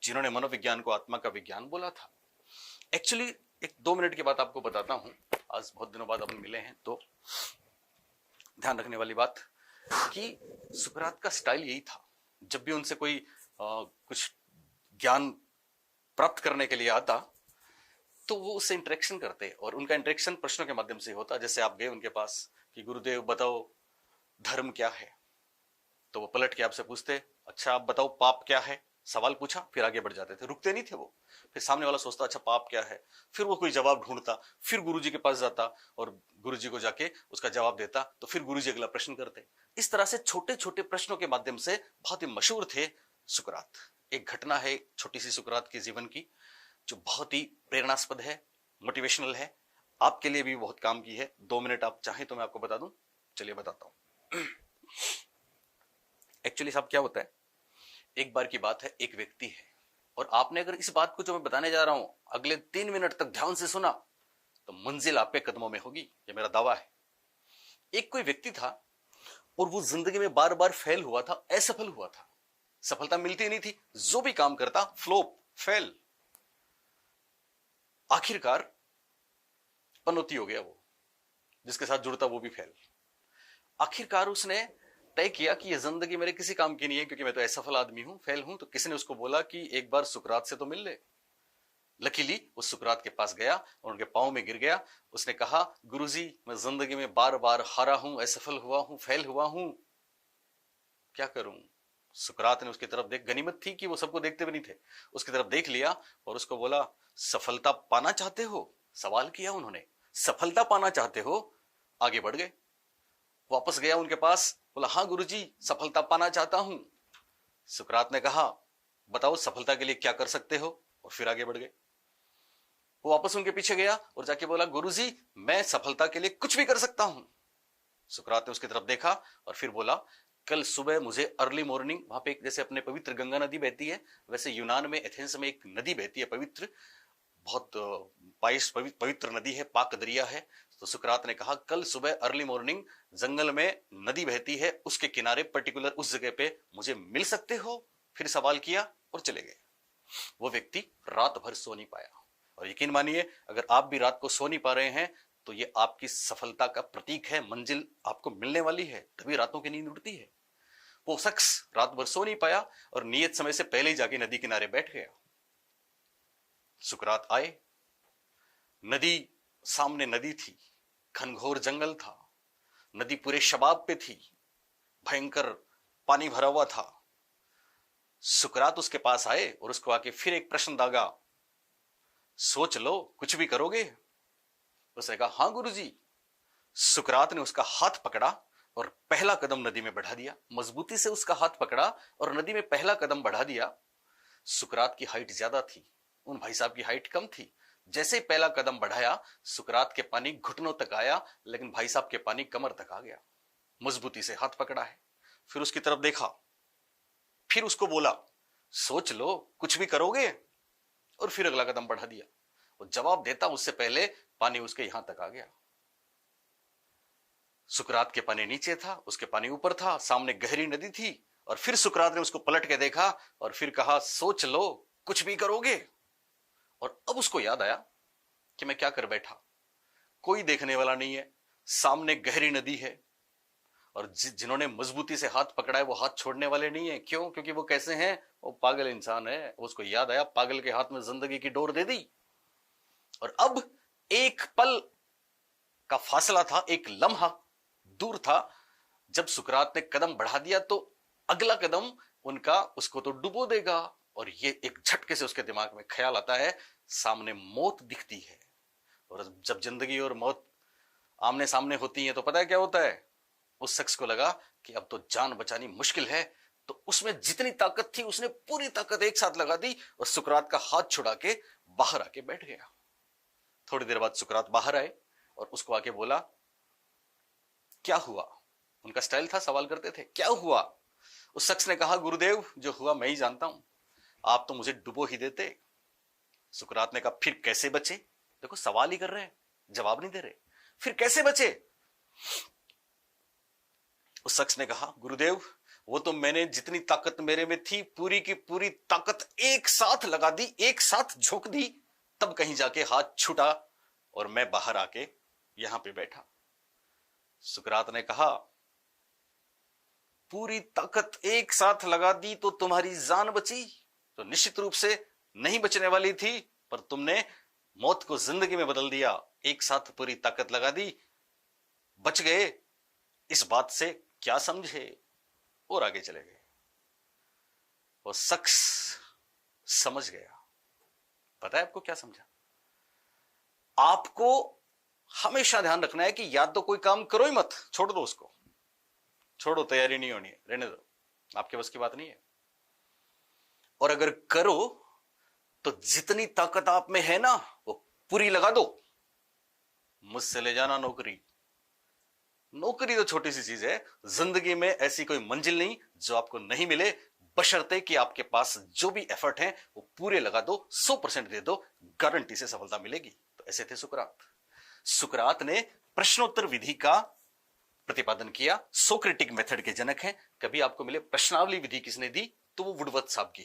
जिन्होंने मनोविज्ञान को आत्मा का विज्ञान बोला था। एक्चुअली एक 2 मिनट की बात आपको बताता हूं। आज बहुत दिनों बाद अपन मिले हैं, तो ध्यान रखने वाली बात कि सुकरात का स्टाइल यही था। जब भी उनसे कोई कुछ ज्ञान प्राप्त करने के लिए आता तो वो उससे इंटरेक्शन करते, और उनका इंटरेक्शन प्रश्नों के माध्यम से होता। जैसे आप गए उनके पास कि गुरुदेव बताओ धर्म क्या है, तो वो पलट के आपसे पूछते अच्छा आप बताओ पाप क्या है। सवाल पूछा, फिर आगे बढ़ जाते थे, रुकते नहीं थे वो। फिर सामने वाला सोचता अच्छा पाप क्या है, फिर वो कोई जवाब ढूंढता, फिर गुरुजी के पास जाता और गुरुजी को जाके उसका जवाब देता, तो फिर गुरुजी अगला प्रश्न करते। इस तरह से छोटे छोटे प्रश्नों के माध्यम से बहुत ही मशहूर थे सुकरात। एक घटना है छोटी सी सुकरात के जीवन की, जो बहुत ही प्रेरणास्पद है, मोटिवेशनल है, आपके लिए भी बहुत काम की है। 2 मिनट आप चाहें तो मैं आपको बता दूं। चलिए बताता हूं। एक्चुअली साहब क्या होता है, एक बार की बात है, एक व्यक्ति है, और आपने अगर इस बात को जो मैं बताने जा रहा हूं अगले 3 मिनट तक ध्यान से सुना तो मंजिल आपके कदमों में होगी, ये मेरा दावा है। एक कोई व्यक्ति था और वो जिंदगी में बार बार फेल हुआ था, असफल हुआ था, सफलता मिलती नहीं थी, जो भी काम करता फ्लॉप, फेल। आखिरकार पनौती हो गया, वो जिसके साथ जुड़ता वो भी फेल। आखिरकार उसने तय किया कि ये जिंदगी मेरे किसी काम की नहीं है, क्योंकि मैं तो असफल आदमी हूं, फेल हूं। तो किसी ने उसको बोला कि एक बार सुकरात से तो मिल ले। लकीली वो सुकरात के पास गया और उनके पांव में गिर गया। उसने कहा गुरुजी मैं जिंदगी में बार बार हारा हूं, असफल हुआ हूं, फेल हुआ हूं, क्या करूं। सुकरात ने उसकी तरफ देख, गनीमत थी कि वो सबको देखते भी नहीं थे, उसकी तरफ देख लिया और उसको बोला सफलता पाना चाहते हो। सवाल किया उन्होंने, सफलता पाना चाहते हो। आगे बढ़ गए, वापस गया उनके पास, बोला हाँ गुरुजी सफलता पाना चाहता हूं। सुकरात ने कहा बताओ सफलता के लिए क्या कर सकते हो, और फिर आगे बढ़ गए। वो वापस उनके पीछे गया और जाके बोला गुरुजी मैं सफलता के लिए कुछ भी कर सकता हूं। सुकरात ने उसकी तरफ देखा और फिर बोला कल सुबह मुझे अर्ली मॉर्निंग, वहां पे जैसे अपने पवित्र गंगा नदी बहती है, वैसे यूनान में एथेंस में एक नदी बहती है पवित्र, बहुत पवित्र नदी है, पाक दरिया है। तो सुकरात ने कहा कल सुबह अर्ली मॉर्निंग जंगल में नदी बहती है, उसके किनारे पर्टिकुलर उस जगह पे मुझे मिल सकते हो। फिर सवाल किया और चले गए। वो व्यक्ति रात भर सो नहीं पाया, और यकीन मानिए अगर आप भी रात को सो नहीं पा रहे हैं तो ये आपकी सफलता का प्रतीक है, मंजिल आपको मिलने वाली है, तभी रातों की नींद उड़ती है। वो शख्स रात भर सो नहीं पाया और नियत समय से पहले ही जाके नदी किनारे बैठ गया। सुकरात आए, नदी सामने नदी थी, घनघोर जंगल था, नदी पूरे शबाब पे थी, भयंकर पानी भरा हुआ था। सुकरात उसके पास आए और उसको आके फिर एक प्रश्न दागा, सोच लो कुछ भी करोगे। उसने कहा हां गुरुजी। सुकरात ने उसका हाथ पकड़ा और पहला कदम नदी में बढ़ा दिया, मजबूती से उसका हाथ पकड़ा और नदी में पहला कदम बढ़ा दिया। सुकरात की हाइट ज्यादा थी, उन भाई साहब की हाइट कम थी। जैसे ही पहला कदम बढ़ाया सुकरात के पानी घुटनों तक आया, लेकिन भाई साहब के पानी कमर तक आ गया। मजबूती से हाथ पकड़ा है, फिर उसकी तरफ देखा, फिर उसको बोला सोच लो कुछ भी करोगे, और फिर अगला कदम बढ़ा दिया। वो जवाब देता उससे पहले पानी उसके यहां तक आ गया। सुकरात के पानी नीचे था, उसके पानी ऊपर था, सामने गहरी नदी थी। और फिर सुकरात ने उसको पलट के देखा और फिर कहा सोच लो कुछ भी करोगे। और अब उसको याद आया कि मैं क्या कर बैठा, कोई देखने वाला नहीं है, सामने गहरी नदी है, और जिन्होंने मजबूती से हाथ पकड़ा है वो हाथ छोड़ने वाले नहीं है। क्यों? क्योंकि वो कैसे हैं, वो पागल इंसान है। उसको याद आया पागल के हाथ में जिंदगी की डोर दे दी। और अब एक पल का फासला था, एक लम्हा दूर था। जब सुकरात ने कदम बढ़ा दिया तो अगला कदम उनका उसको तो डुबो देगा। और ये एक झटके से उसके दिमाग में ख्याल आता है, सामने मौत दिखती है। और जब जिंदगी और मौत आमने सामने होती है तो पता है क्या होता है, उस शख्स को लगा कि अब तो जान बचानी मुश्किल है। तो उसमें जितनी ताकत थी उसने पूरी ताकत एक साथ लगा दी और सुकरात का हाथ छुड़ा के बाहर आके बैठ गया। थोड़ी देर बाद सुकरात बाहर आए और उसको आके बोला क्या हुआ। उनका स्टाइल था, सवाल करते थे क्या हुआ। उस शख्स ने कहा गुरुदेव जो हुआ मैं ही जानता हूं, आप तो मुझे डुबो ही देते। सुकरात ने कहा फिर कैसे बचे। देखो सवाल ही कर रहे हैं, जवाब नहीं दे रहे, फिर कैसे बचे। उस शख्स ने कहा गुरुदेव वो तो मैंने जितनी ताकत मेरे में थी पूरी की पूरी ताकत एक साथ लगा दी, एक साथ झोंक दी, तब कहीं जाके हाथ छूटा और मैं बाहर आके यहां पे बैठा। सुकरात ने कहा, पूरी ताकत एक साथ लगा दी तो तुम्हारी जान बची, तो निश्चित रूप से नहीं बचने वाली थी, पर तुमने मौत को जिंदगी में बदल दिया। एक साथ पूरी ताकत लगा दी, बच गए, इस बात से क्या समझे, और आगे चले गए। वो शख्स समझ गया। पता है आपको क्या समझा? आपको हमेशा ध्यान रखना है कि या तो कोई काम करो ही मत, छोड़ दो उसको, छोड़ो, तैयारी नहीं होनी है, रहने दो, आपके बस की बात नहीं है। और अगर करो तो जितनी ताकत आप में है ना वो पूरी लगा दो। मुझसे ले जाना नौकरी, नौकरी तो छोटी सी चीज है, जिंदगी में ऐसी कोई मंजिल नहीं जो आपको नहीं मिले, बशर्ते कि आपके पास जो भी एफर्ट है वो पूरे लगा दो, 100% दे दो, गारंटी से सफलता मिलेगी। तो ऐसे थे सुकरात। सुकरात ने प्रश्नोत्तर विधि का प्रतिपादन किया, सोक्रेटिक मेथड के जनक हैं। कभी आपको मिले प्रश्नावली विधि किसने दी, तो वो वुडवर्थ साहब की